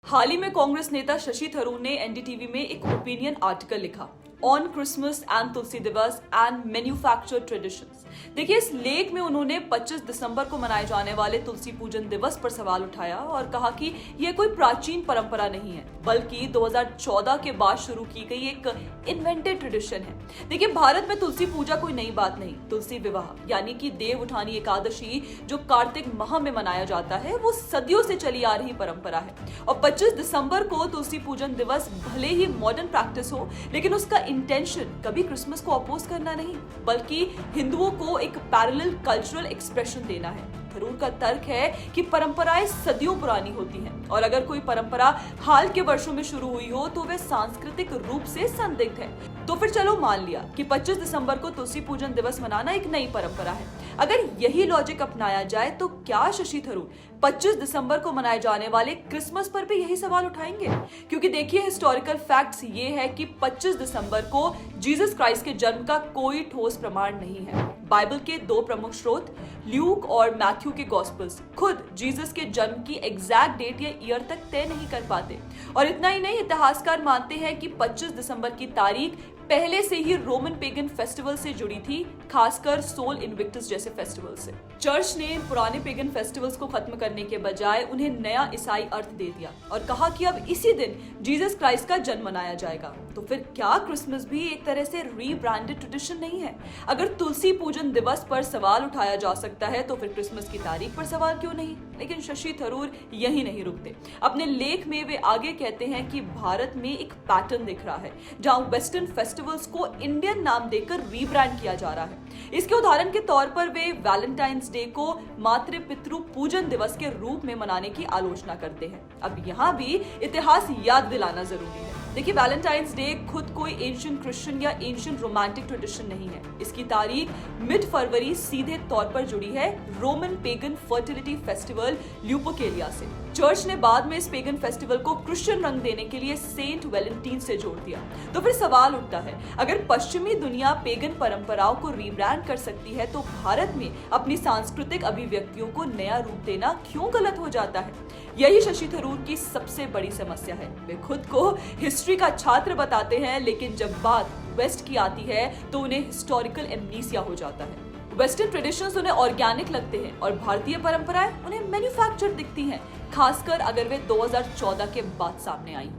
हाल ही में कांग्रेस नेता शशि थरूर ने एनडीटीवी में एक ओपिनियन आर्टिकल लिखा ऑन क्रिसमस एंड तुलसी दिवस एंड मैन्युफैक्चर्ड ट्रेडिशंस। देखिए, इस लेख में उन्होंने 25 दिसंबर को मनाए जाने वाले तुलसी पूजन दिवस पर सवाल उठाया और कहा कि यह कोई प्राचीन परंपरा नहीं है, बल्कि 2014 के बाद शुरू की गई एक इन्वेंटेड ट्रेडिशन है। देखिए, भारत में तुलसी पूजा कोई नई बात नहीं। तुलसी विवाह यानी कि देव उठानी एकादशी जो कार्तिक माह में मनाया जाता है, वो सदियों से चली आ रही परंपरा है। और 25 दिसंबर को तुलसी पूजन दिवस भले ही मॉडर्न प्रैक्टिस हो, लेकिन उसका इंटेंशन कभी क्रिसमस को अपोज करना नहीं, बल्कि हिंदुओं को एक पैरेलल कल्चरल एक्सप्रेशन देना है। थरूर का तर्क है कि परंपराएं सदियों पुरानी होती हैं और अगर कोई परंपरा हाल के वर्षों में शुरू हुई हो तो वह सांस्कृतिक रूप से संदिग्ध है। तो फिर चलो मान लिया कि 25 दिसंबर को तुलसी पूजन दिवस मनाना एक नई परंपरा है। अगर यही लॉजिक अपनाया जाए तो क्या शशि थरूर 25 दिसंबर को मनाए जाने वाले क्रिसमस पर भी यही सवाल उठाएंगे? क्योंकि देखिए, हिस्टोरिकल फैक्ट्स ये है कि 25 दिसंबर को जीसस क्राइस्ट के जन्म का कोई ठोस प्रमाण नहीं है। बाइबल के दो प्रमुख स्रोत ल्यूक और मैथ्यू के गॉस्पेल्स खुद जीसस के जन्म की एग्जैक्ट डेट या ईयर तक तय नहीं कर पाते। और इतना ही नहीं, इतिहासकार मानते हैं कि 25 दिसंबर की तारीख पहले से ही रोमन पेगन फेस्टिवल से जुड़ी थी, खासकर सोल इन्विक्टस जैसे फेस्टिवल से। चर्च ने पुराने पेगन फेस्टिवल्स को खत्म करने के बजाय उन्हें नया ईसाई अर्थ दे दिया और कहा कि अब इसी दिन जीसस क्राइस्ट का जन्म मनाया जाएगा। तो फिर क्या क्रिसमस भी एक तरह से रीब्रांडेड ट्रेडिशन नहीं है? अगर तुलसी पूजन दिवस पर सवाल उठाया जा सकता है तो फिर क्रिसमस की तारीख पर सवाल क्यों नहीं? लेकिन शशि थरूर यही नहीं रुकते। अपने लेख में वे आगे कहते हैं कि भारत में एक पैटर्न दिख रहा है जहां वेस्टर्न फेस्टिवल्स को इंडियन नाम देकर रीब्रांड किया जा रहा है। इसके उदाहरण के तौर पर वे वैलेंटाइंस डे को मातृ पितृ पूजन दिवस के रूप में मनाने की आलोचना करते हैं। अब यहाँ भी इतिहास याद दिलाना जरूरी है। देखिए, वैलेंटाइंस डे खुद कोई एंशिएंट क्रिश्चियन या एंशिएंट रोमांटिक ट्रेडिशन नहीं है। इसकी तारीख मिड फरवरी सीधे तौर पर जुड़ी है रोमन पेगन फर्टिलिटी फेस्टिवल ल्यूपरकेलिया से। चर्च ने बाद में इस पेगन फेस्टिवल को क्रिश्चियन रंग देने के लिए सेंट वैलेंटाइन से जोड़ दिया। तो फिर सवाल उठता है, अगर पश्चिमी दुनिया पेगन परंपराओं को रीब्रांड कर सकती है तो भारत में अपनी सांस्कृतिक अभिव्यक्तियों को नया रूप देना क्यों गलत हो जाता है? यही शशि थरूर की सबसे बड़ी समस्या है। वे खुद को हिस्ट्री का छात्र बताते हैं, लेकिन जब बात वेस्ट की आती है तो उन्हें हिस्टोरिकल एमनीसिया हो जाता है। वेस्टर्न ट्रेडिशंस उन्हें ऑर्गेनिक लगते हैं और भारतीय परंपराएं उन्हें मैन्युफैक्चर्ड दिखती हैं, खासकर अगर वे 2014 के बाद सामने आई।